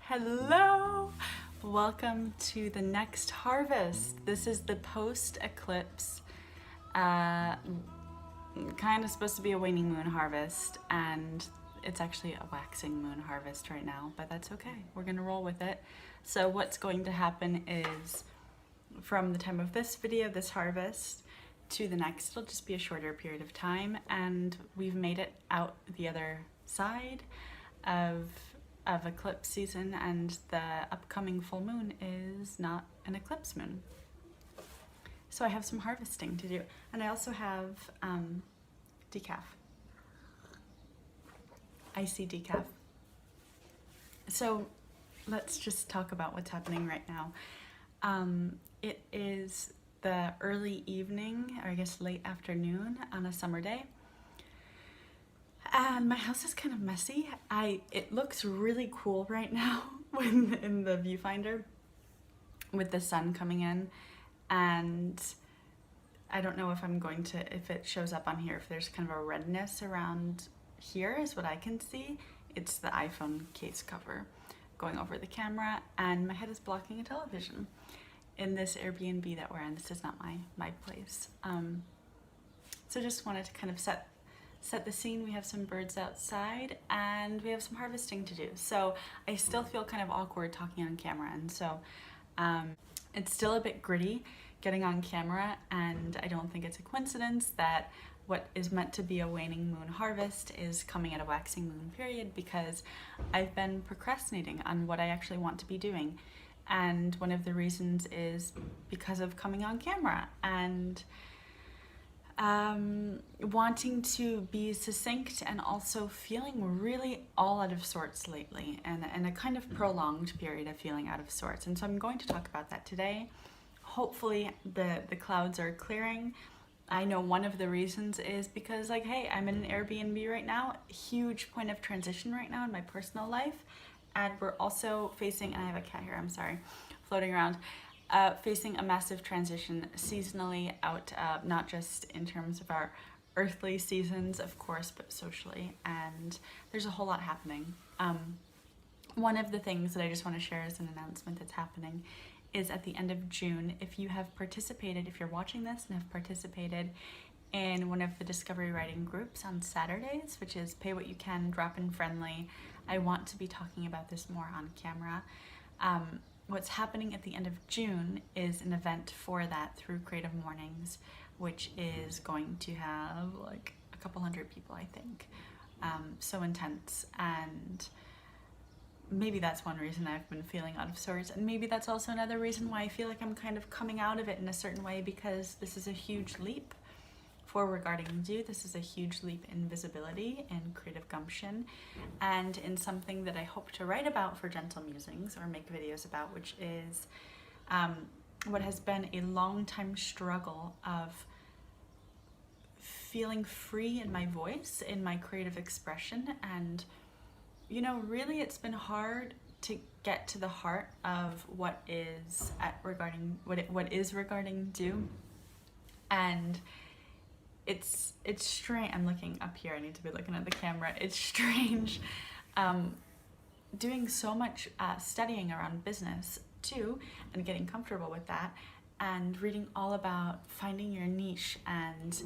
Hello! Welcome to the next harvest. This is the post-eclipse, kind of supposed to be a waning moon harvest, and it's actually a waxing moon harvest right now, but that's okay. We're gonna roll with it. So what's going to happen is from the time of this video, this harvest, to the next, it'll just be a shorter period of time, and we've made it out the other side of eclipse season, and the upcoming full moon is not an eclipse moon. So I have some harvesting to do, and I also have decaf, icy decaf. So let's just talk about what's happening right now. It is the early evening, or I guess late afternoon on a summer day. And my house is kind of messy. It looks really cool right now when in the viewfinder with the sun coming in, and I don't know if if it shows up on here, if there's kind of a redness around here is what I can see. It's the iPhone case cover going over the camera, and my head is blocking a television in this Airbnb that we're in. This is not my place. So just wanted to kind of set the scene. We have some birds outside and we have some harvesting to do. So I still feel kind of awkward talking on camera, and so it's still a bit gritty getting on camera, and I don't think it's a coincidence that what is meant to be a waning moon harvest is coming at a waxing moon period, because I've been procrastinating on what I actually want to be doing. And one of the reasons is because of coming on camera and wanting to be succinct, and also feeling really all out of sorts lately, and a kind of prolonged period of feeling out of sorts. And so I'm going to talk about that today. Hopefully the clouds are clearing. I know one of the reasons is because, like, hey, I'm in an Airbnb right now, huge point of transition right now in my personal life, and we're also facing, and I have a cat here, I'm sorry, floating around, facing a massive transition seasonally out, not just in terms of our earthly seasons, of course, but socially, and there's a whole lot happening. One of the things that I just want to share as an announcement that's happening is at the end of June, if you have participated, if you're watching this and have participated in one of the discovery writing groups on Saturdays, which is Pay What You Can, Drop-In Friendly, I want to be talking about this more on camera. What's happening at the end of June is an event for that through Creative Mornings, which is going to have like a couple hundred people, I think. So intense, and maybe that's one reason I've been feeling out of sorts, and maybe that's also another reason why I feel like I'm kind of coming out of it in a certain way, because this is a huge leap for Regarding Do. This is a huge leap in visibility and creative gumption, and in something that I hope to write about for Gentle Musings, or make videos about, which is what has been a long time struggle of feeling free in my voice, in my creative expression. And you know, really it's been hard to get to the heart of what is Regarding Do, and it's strange. I'm looking up here, I need to be looking at the camera. It's strange doing so much studying around business too, and getting comfortable with that, and reading all about finding your niche and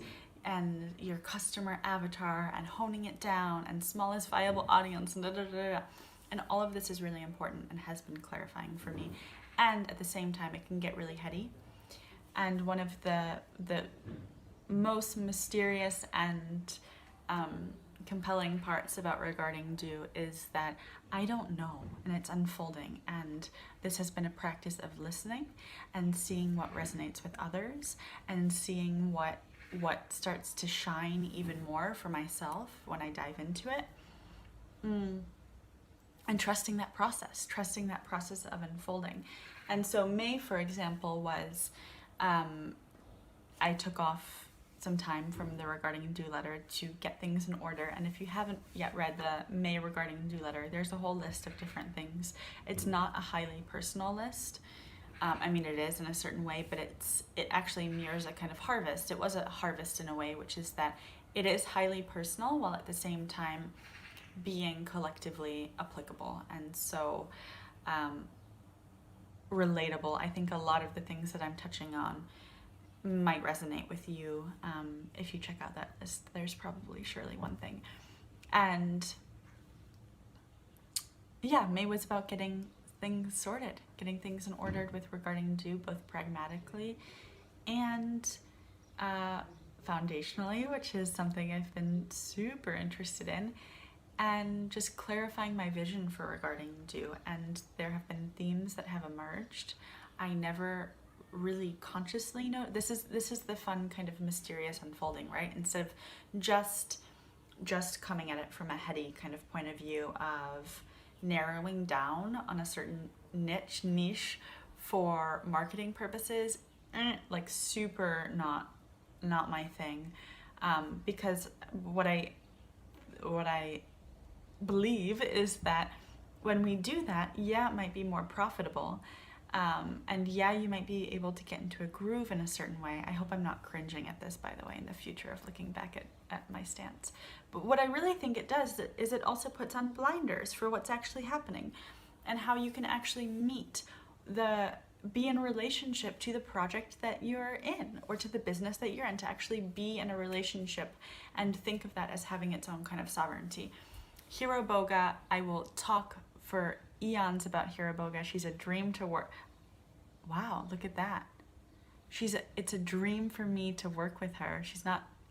your customer avatar, and honing it down, and smallest viable audience, and and all of this is really important and has been clarifying for me. And at the same time, it can get really heady. And one of the most mysterious and compelling parts about Regarding Do is that I don't know, and it's unfolding, and this has been a practice of listening and seeing what resonates with others, and seeing what starts to shine even more for myself when I dive into it, and trusting that process of unfolding. And so May, for example, was I took off some time from the Regarding Do letter to get things in order. And if you haven't yet read the May Regarding Do letter, there's a whole list of different things. It's not a highly personal list. I mean, it is in a certain way, but it actually mirrors a kind of harvest. It was a harvest in a way, which is that it is highly personal while at the same time being collectively applicable. And so relatable. I think a lot of the things that I'm touching on might resonate with you. If you check out that list, there's probably surely one thing. And yeah, May was about getting things sorted, getting things in order with regarding to both pragmatically and foundationally, which is something I've been super interested in, and just clarifying my vision for regarding do. And there have been themes that have emerged. I never really consciously know. This is the fun kind of mysterious unfolding, right? Instead of just coming at it from a heady kind of point of view of narrowing down on a certain niche for marketing purposes, like super not my thing, because what I believe is that when we do that, yeah, it might be more profitable, and yeah, you might be able to get into a groove in a certain way. I hope I'm not cringing at this, by the way, in the future of looking back at my stance. But what I really think it does is it also puts on blinders for what's actually happening and how you can actually be in relationship to the project that you're in or to the business that you're in, to actually be in a relationship and think of that as having its own kind of sovereignty. Hiro Boga, I will talk for eons about Hiro Boga. She's a dream to work. Wow, look at that. It's a dream for me to work with her.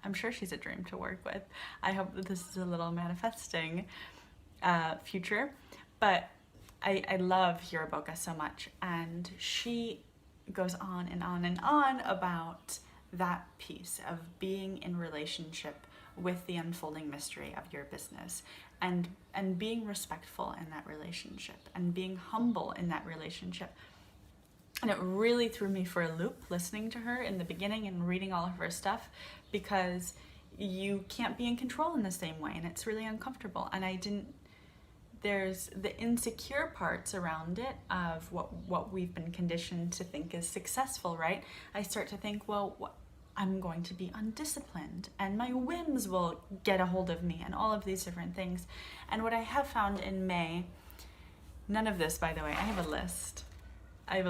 I'm sure she's a dream to work with. I hope that this is a little manifesting future, but I love Hiro Boga so much, and she goes on and on and on about that piece of being in relationship with the unfolding mystery of your business, and being respectful in that relationship and being humble in that relationship. And it really threw me for a loop listening to her in the beginning and reading all of her stuff, because you can't be in control in the same way, and it's really uncomfortable. And there's the insecure parts around it of what we've been conditioned to think is successful, right? I start to think, well, I'm going to be undisciplined and my whims will get a hold of me and all of these different things. And what I have found in May, none of this, by the way, I have a list. And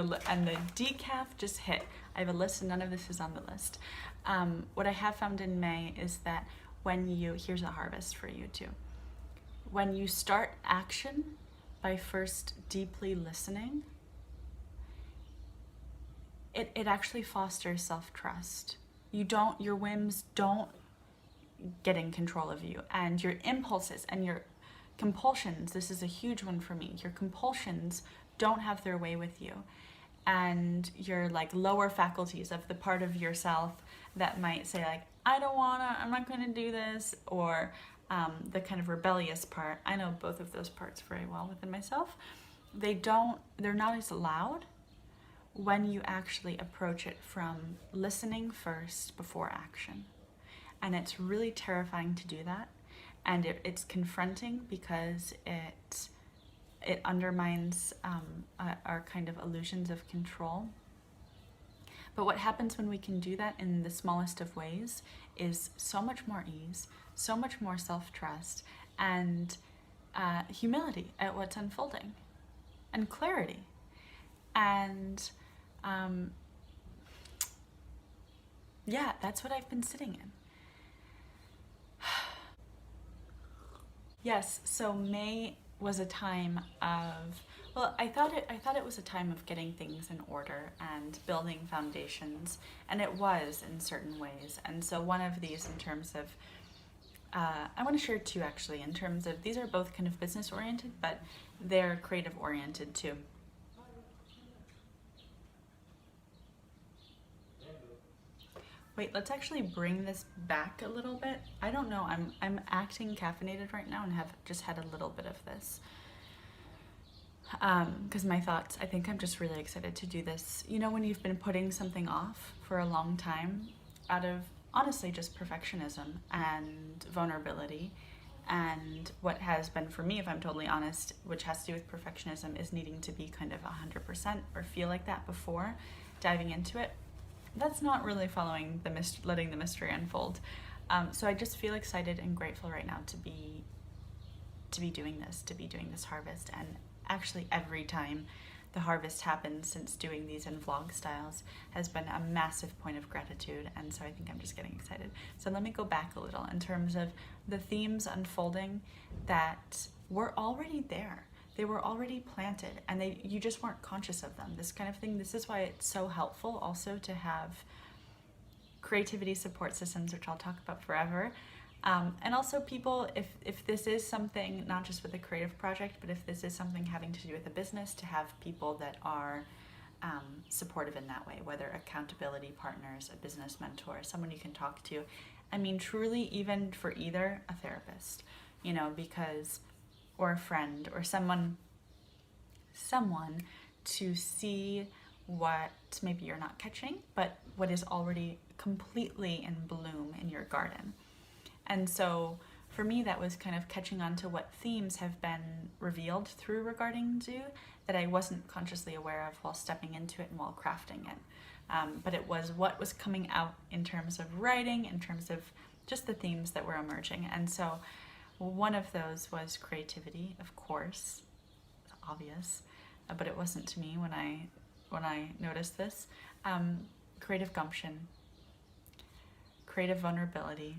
the decaf just hit. I have a list and none of this is on the list. What I have found in May is that here's a harvest for you too. When you start action by first deeply listening, it actually fosters self-trust. Your whims don't get in control of you, and your impulses and your compulsions, this is a huge one for me, your compulsions don't have their way with you. And your lower faculties of the part of yourself that might say I'm not going to do this, or the kind of rebellious part. I know both of those parts very well within myself. They're not as loud when you actually approach it from listening first before action. And it's really terrifying to do that. And it's confronting because it undermines our kind of illusions of control. But what happens when we can do that in the smallest of ways is so much more ease, so much more self-trust, and humility at what's unfolding, and clarity. And yeah, that's what I've been sitting in. Yes, so May was a time of, I thought it was a time of getting things in order and building foundations, and it was in certain ways. And so one of these, in terms of, I want to share two actually, in terms of, these are both kind of business oriented, but they're creative oriented too. Wait, let's actually bring this back a little bit. I don't know, I'm acting caffeinated right now and have just had a little bit of this. Because my thoughts, I think I'm just really excited to do this. You know, when you've been putting something off for a long time out of, honestly, just perfectionism and vulnerability, and what has been for me, if I'm totally honest, which has to do with perfectionism, is needing to be kind of 100% or feel like that before diving into it. That's not really following letting the mystery unfold. So I just feel excited and grateful right now to be doing this harvest. And actually every time the harvest happens since doing these in vlog styles has been a massive point of gratitude, and so I think I'm just getting excited. So let me go back a little in terms of the themes unfolding that were already there. They were already planted, and you just weren't conscious of them. This kind of thing, this is why it's so helpful also to have creativity support systems, which I'll talk about forever. And also people, if this is something, not just with a creative project, but if this is something having to do with a business, to have people that are supportive in that way, whether accountability partners, a business mentor, someone you can talk to. I mean, truly, even for either a therapist, you know, because, or a friend, or someone to see what maybe you're not catching, but what is already completely in bloom in your garden. And so for me, that was kind of catching on to what themes have been revealed through Regarding Do that I wasn't consciously aware of while stepping into it and while crafting it. But it was what was coming out in terms of writing, in terms of just the themes that were emerging. And so one of those was creativity, of course, it's obvious, but it wasn't to me when I noticed this. Creative gumption, creative vulnerability,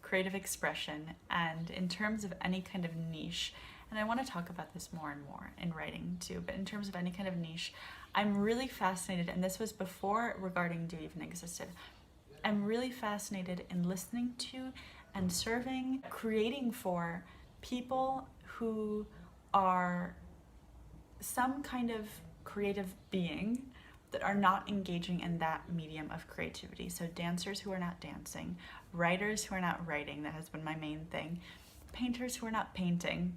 creative expression, and in terms of any kind of niche, and I want to talk about this more and more in writing too, but in terms of any kind of niche, I'm really fascinated, and this was before Regarding Do even existed, I'm really fascinated in listening to and serving, creating for people who are some kind of creative being that are not engaging in that medium of creativity. So dancers who are not dancing, writers who are not writing, that has been my main thing, painters who are not painting.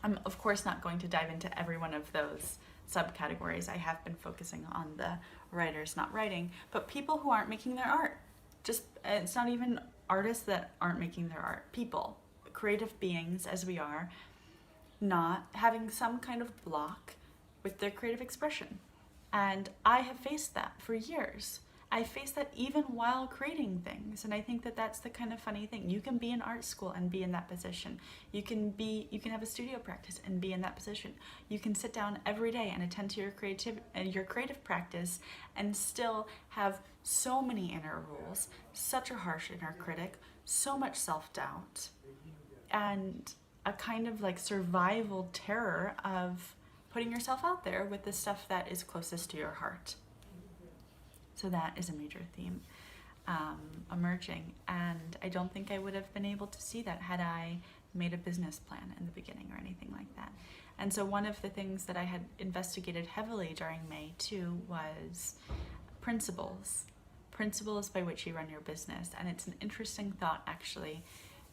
I'm of course not going to dive into every one of those subcategories. I have been focusing on the writers not writing, but people who aren't making their art. Just, it's not even artists that aren't making their art. People, creative beings as we are, not having some kind of block with their creative expression. And I have faced that for years. I faced that even while creating things. And I think that that's the kind of funny thing. You can be in art school and be in that position. You can have a studio practice and be in that position. You can sit down every day and attend to your creative practice and still have so many inner rules, such a harsh inner critic, so much self-doubt, and a kind of like survival terror of putting yourself out there with the stuff that is closest to your heart. So that is a major theme emerging, and I don't think I would have been able to see that had I made a business plan in the beginning or anything like that. And so one of the things that I had investigated heavily during May too was principles by which you run your business. And it's an interesting thought actually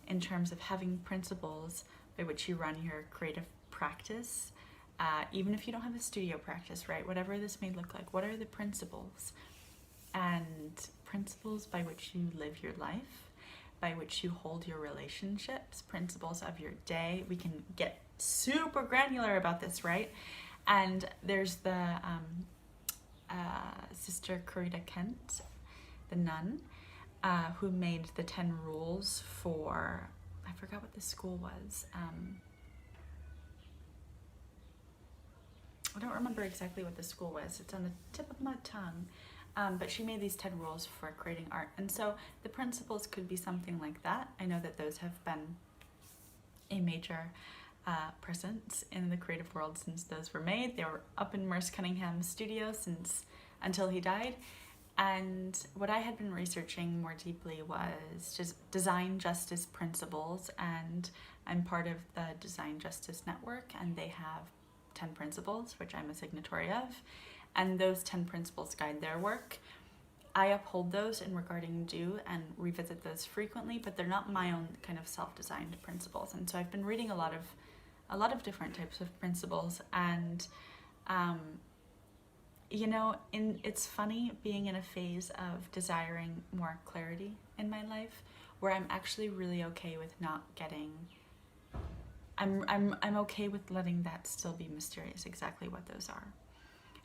in terms of having principles by which you run your creative practice. Even if you don't have a studio practice, right? Whatever this may look like, what are the principles? And principles by which you live your life, by which you hold your relationships, principles of your day. We can get super granular about this, right? And there's the Sister Corita Kent, the nun, who made the 10 rules for, I forgot what the school was. I don't remember exactly what the school was. It's on the tip of my tongue. But she made these 10 rules for creating art. And so the principles could be something like that. I know that those have been a major presence in the creative world since those were made. They were up in Merce Cunningham's studio until he died. And what I had been researching more deeply was just design justice principles. And I'm part of the Design Justice Network, and they have 10 principles, which I'm a signatory of. And those 10 principles guide their work. I uphold those in Regarding Do and revisit those frequently, but they're not my own kind of self-designed principles. And so I've been reading a lot of different types of principles, and you know, it's funny being in a phase of desiring more clarity in my life, where I'm actually really okay with not getting. I'm okay with letting that still be mysterious exactly what those are,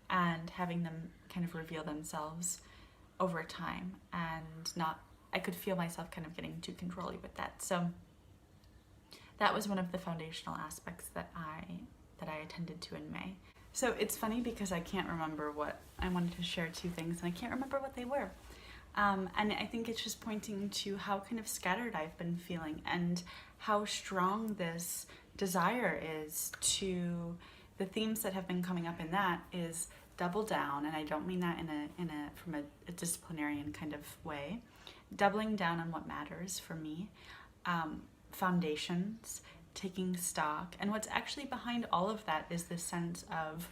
and having them kind of reveal themselves over time, and I could feel myself kind of getting too controlly with that. So that was one of the foundational aspects that I that I attended to in May. So it's funny because I can't remember what I wanted to share, two things, and I can't remember what they were. And I think it's just pointing to how kind of scattered I've been feeling and how strong this desire is to the themes that have been coming up in that is double down, and I don't mean that from a disciplinarian kind of way, doubling down on what matters for me, foundations, taking stock, and what's actually behind all of that is this sense of,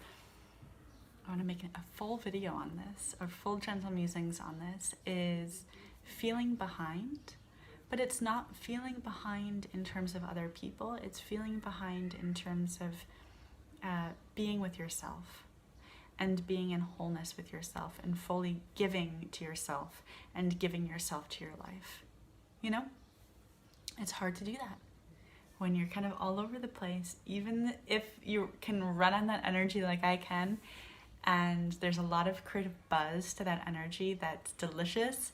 I want to make a full video on this, or full gentle musings on this, is feeling behind, but it's not feeling behind in terms of other people, it's feeling behind in terms of being with yourself and being in wholeness with yourself and fully giving to yourself and giving yourself to your life. You know, it's hard to do that when you're kind of all over the place, even if you can run on that energy like I can, and there's a lot of creative buzz to that energy that's delicious.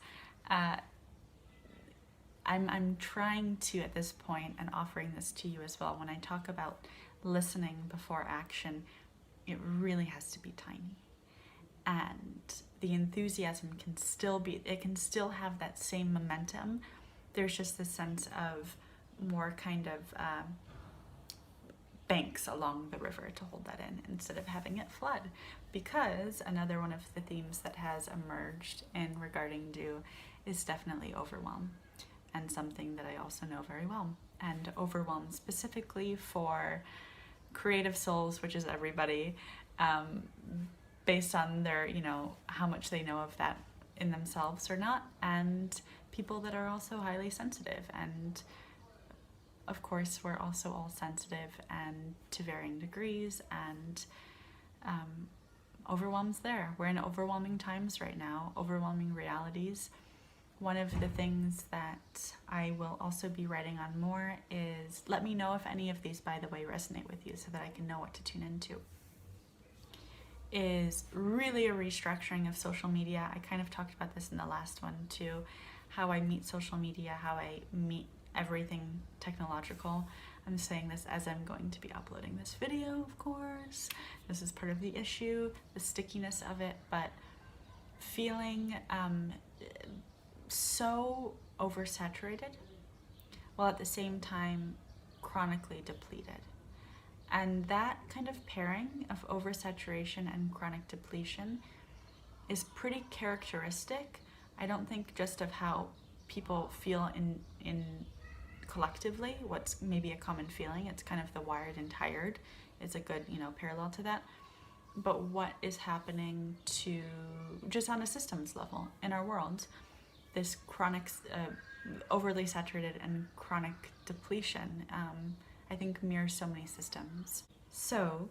I'm trying to, at this point, and offering this to you as well, when I talk about listening before action, it really has to be tiny. And the enthusiasm can still have that same momentum. There's just this sense of more kind of banks along the river to hold that in instead of having it flood. Because another one of the themes that has emerged in regarding do is definitely overwhelm, and something that I also know very well. And overwhelm specifically for creative souls, which is everybody, based on their, how much they know of that in themselves or not, and people that are also highly sensitive. And of course, we're also all sensitive and to varying degrees, and overwhelm's there. We're in overwhelming times right now, overwhelming realities. One of the things that I will also be writing on more is, let me know if any of these, by the way, resonate with you so that I can know what to tune into, is really a restructuring of social media. I kind of talked about this in the last one too, how I meet social media, how I meet everything technological. I'm saying this as I'm going to be uploading this video, of course. This is part of the issue, the stickiness of it, but feeling so oversaturated while at the same time chronically depleted. And that kind of pairing of oversaturation and chronic depletion is pretty characteristic, I don't think just of how people feel in collectively, what's maybe a common feeling, it's kind of the wired and tired is a good, parallel to that, but what is happening to, just on a systems level in our world, this chronic, overly saturated and chronic depletion, I think mirrors so many systems. So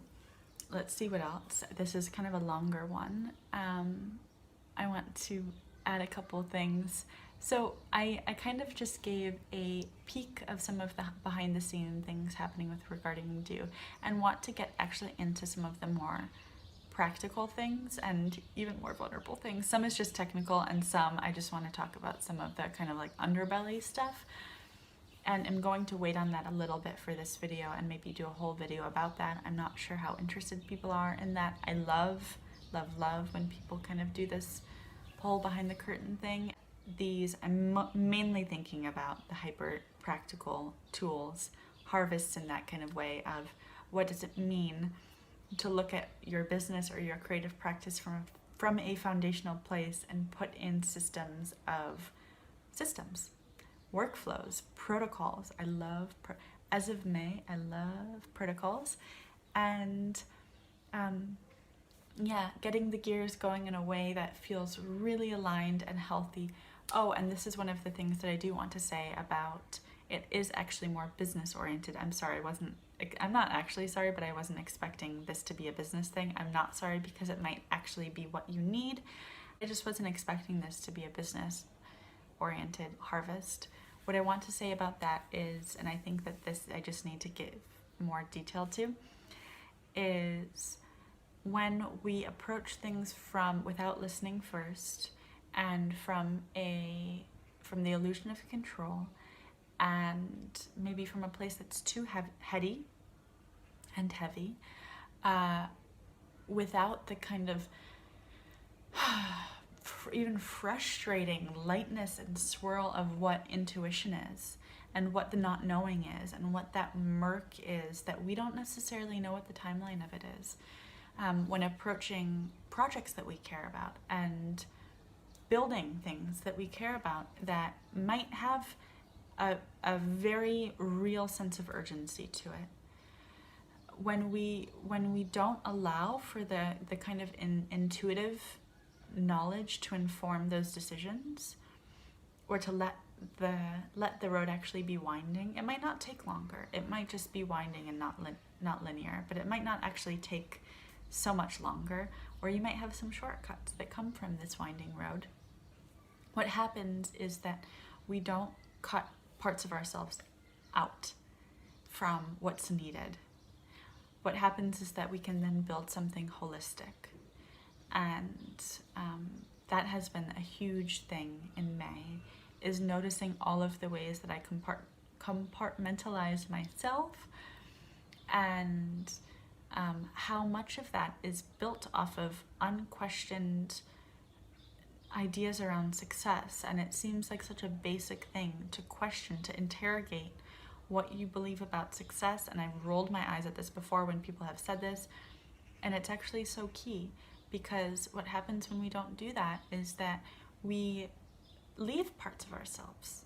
let's see what else. This is kind of a longer one. I want to add a couple things. So I kind of just gave a peek of some of the behind the scene things happening with regarding do, and want to get actually into some of the more practical things and even more vulnerable things. Some is just technical, and some I just want to talk about some of the kind of like underbelly stuff. And I'm going to wait on that a little bit for this video and maybe do a whole video about that. I'm not sure how interested people are in that. I love when people kind of do this pull behind the curtain thing. These, I'm mainly thinking about the hyper practical tools, harvests in that kind of way of what does it mean to look at your business or your creative practice from a foundational place and put in systems, workflows, protocols. I love, as of May, I love protocols, and getting the gears going in a way that feels really aligned and healthy. Oh, and this is one of the things that I do want to say about it is actually more business oriented. I'm not actually sorry, but I wasn't expecting this to be a business thing. I'm not sorry because it might actually be what you need. I just wasn't expecting this to be a business oriented harvest. What I want to say about that is, and I think that this I just need to give more detail to, is when we approach things without listening first, and from the illusion of control, and maybe from a place that's too heady, and heavy, without the kind of even frustrating lightness and swirl of what intuition is, and what the not knowing is, and what that murk is that we don't necessarily know what the timeline of it is, when approaching projects that we care about and building things that we care about that might have a very real sense of urgency to it. When we don't allow for the kind of intuitive knowledge to inform those decisions, or to let the road actually be winding, it might not take longer. It might just be winding and not linear, but it might not actually take so much longer, or you might have some shortcuts that come from this winding road. What happens is that we don't cut parts of ourselves out from what's needed. What happens is that we can then build something holistic. And that has been a huge thing in May, is noticing all of the ways that I compartmentalize myself, and how much of that is built off of unquestioned ideas around success. And it seems like such a basic thing to question, to interrogate what you believe about success. And I've rolled my eyes at this before when people have said this, and it's actually so key, because what happens when we don't do that is that we leave parts of ourselves.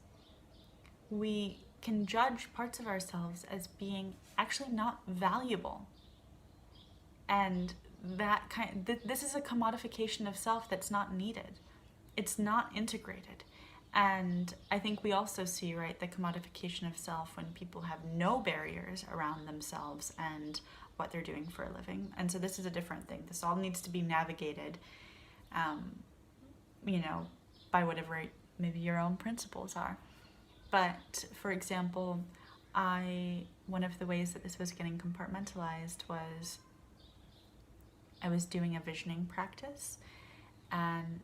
We can judge parts of ourselves as being actually not valuable. And that this is a commodification of self that's not needed. It's not integrated. And I think we also see, right, the commodification of self when people have no barriers around themselves and what they're doing for a living. And so this is a different thing. This all needs to be navigated, by whatever maybe your own principles are. But for example, one of the ways that this was getting compartmentalized was I was doing a visioning practice and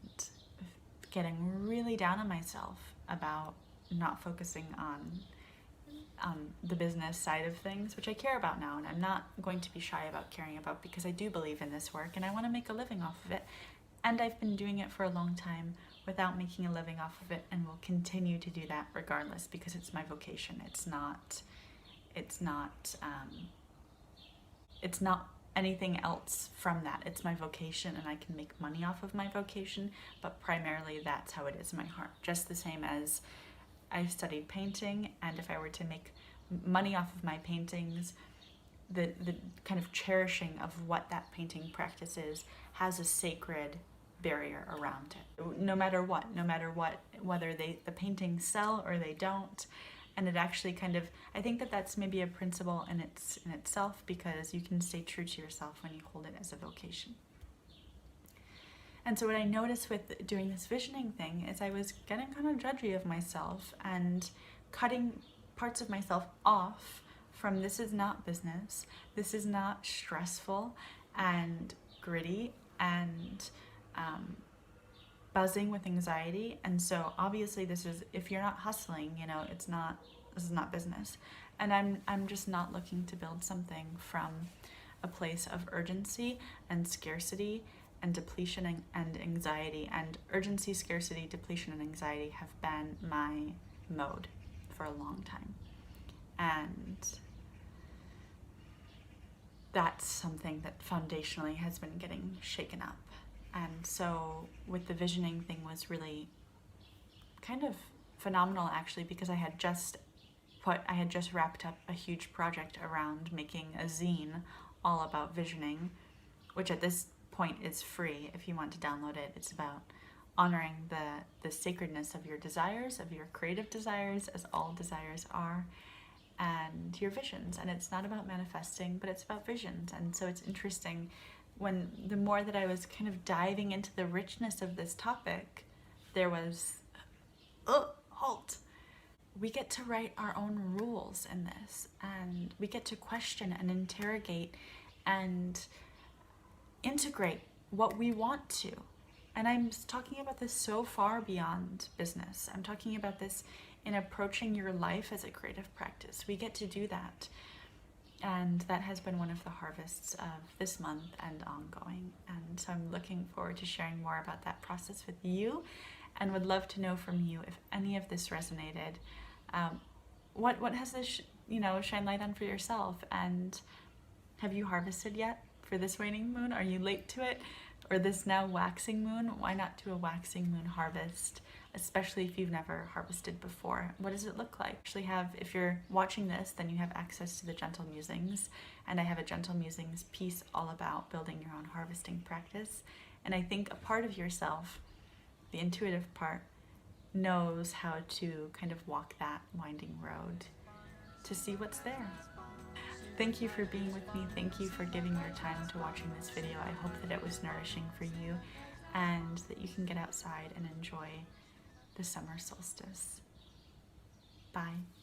getting really down on myself about not focusing on the business side of things, which I care about now, and I'm not going to be shy about caring about, because I do believe in this work and I want to make a living off of it. And I've been doing it for a long time without making a living off of it, and will continue to do that regardless, because it's my vocation. It's not anything else from that. It's my vocation, and I can make money off of my vocation, but primarily that's how it is in my heart. Just the same as I studied painting, and if I were to make money off of my paintings, the kind of cherishing of what that painting practice is has a sacred barrier around it, no matter what, whether the paintings sell or they don't. And it actually kind of, I think that's maybe a principle in itself, because you can stay true to yourself when you hold it as a vocation. And so what I noticed with doing this visioning thing is I was getting kind of judgy of myself and cutting parts of myself off from, this is not business, this is not stressful and gritty and buzzing with anxiety. And so obviously this is, if you're not hustling, this is not business. And I'm just not looking to build something from a place of urgency and scarcity and depletion and anxiety. And urgency, scarcity, depletion, and anxiety have been my mode for a long time. And that's something that foundationally has been getting shaken up. And so with the visioning thing was really kind of phenomenal, actually, because I had just wrapped up a huge project around making a zine all about visioning, which at this point is free if you want to download it. It's about honoring the sacredness of your desires, of your creative desires, as all desires are, and your visions. And it's not about manifesting, but it's about visions. And so it's interesting, when the more that I was kind of diving into the richness of this topic, there was, halt. We get to write our own rules in this, and we get to question and interrogate and integrate what we want to. And I'm talking about this so far beyond business. I'm talking about this in approaching your life as a creative practice. We get to do that. And that has been one of the harvests of this month and ongoing. And so I'm looking forward to sharing more about that process with you, and would love to know from you if any of this resonated. What has this shine light on for yourself? And have you harvested yet for this waning moon? Are you late to it? Or this now waxing moon? Why not do a waxing moon harvest, especially if you've never harvested before? What does it look like? Actually if you're watching this, then you have access to the Gentle Musings, and I have a Gentle Musings piece all about building your own harvesting practice. And I think a part of yourself, the intuitive part, knows how to kind of walk that winding road to see what's there. Thank you for being with me. Thank you for giving your time to watching this video. I hope that it was nourishing for you, and that you can get outside and enjoy the summer solstice. Bye.